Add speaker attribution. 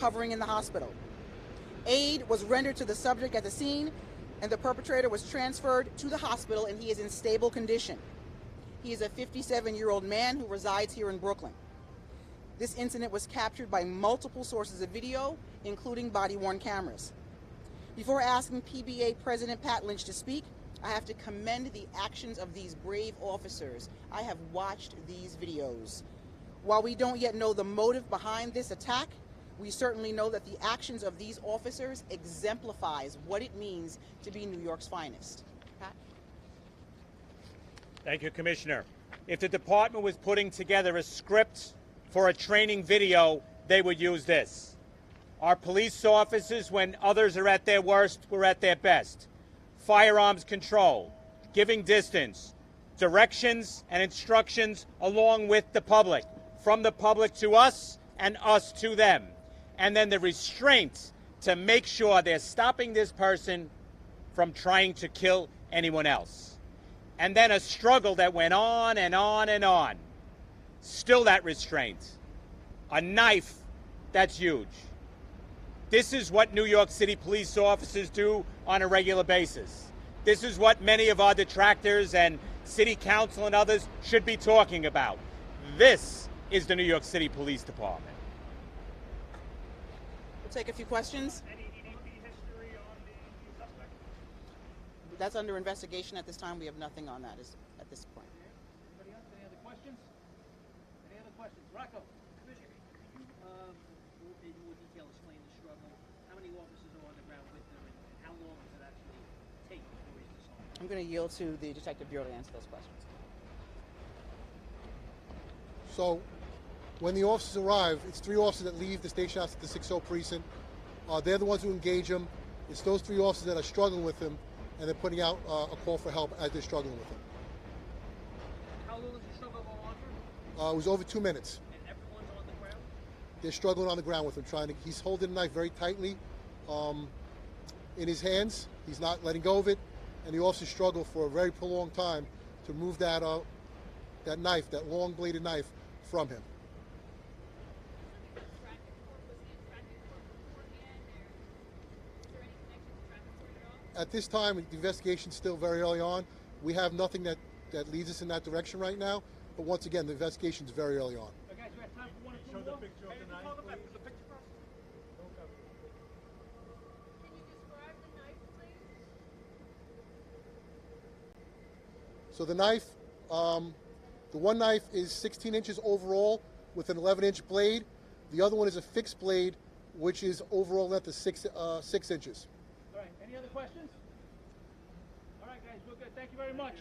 Speaker 1: hovering in the hospital. Aid was rendered to the subject at the scene, and the perpetrator was transferred to the hospital, and he is in stable condition. He is a 57-year-old man who resides here in Brooklyn. This incident was captured by multiple sources of video, including body-worn cameras. Before asking PBA President Pat Lynch to speak, I have to commend the actions of these brave officers. I have watched these videos. While we don't yet know the motive behind this attack, we certainly know that the actions of these officers exemplifies what it means to be New York's finest. Pat?
Speaker 2: Thank you, Commissioner. If the department was putting together a script for a training video, they would use this. Our police officers, when others are at their worst, we're at their best. Firearms control, giving distance, directions and instructions along with the public, from the public to us and us to them. And then the restraint to make sure they're stopping this person from trying to kill anyone else. And then a struggle that went on and on and on. Still that restraint. A knife, that's huge. This is what New York City police officers do on a regular basis. This is what many of our detractors and city council and others should be talking about. This is the New York City Police Department.
Speaker 1: We'll take a few questions.
Speaker 3: Any history on the suspect?
Speaker 1: That's under investigation at this time. We have nothing on that at this point.
Speaker 3: Anybody else? Any other questions? Any other questions? Rocco. Commissioner, could you, in more detail, explain the struggle? How many officers are on the ground with them, and how long does it actually take before he's disarmed?
Speaker 1: I'm going to yield to the Detective Bureau to answer those questions.
Speaker 4: So, when the officers arrive, it's 3 officers that leave the station house at the 6-0 precinct. They're the ones who engage him. It's those 3 officers that are struggling with him, and they're putting out a call for help as they're struggling with him.
Speaker 3: How long does the struggle go on for?
Speaker 4: It was over 2 minutes.
Speaker 3: And everyone's on the ground?
Speaker 4: They're struggling on the ground with him, he's holding the knife very tightly in his hands. He's not letting go of it, and the officers struggle for a very prolonged time to remove that knife, that long-bladed knife, from him. At this time, the investigation's still very early on. We have nothing that leads us in that direction right now. But once again, the investigation's very early on.
Speaker 3: Okay, guys, we have time for one or two more. Show the picture of the knife, please. The picture first.
Speaker 5: Can you describe the knife, please?
Speaker 4: So the knife, the one knife is 16 inches overall with an 11-inch blade. The other one is a fixed blade, which is overall length of 6 inches.
Speaker 3: All right, any other questions? All right, guys, we're good. Thank you very much.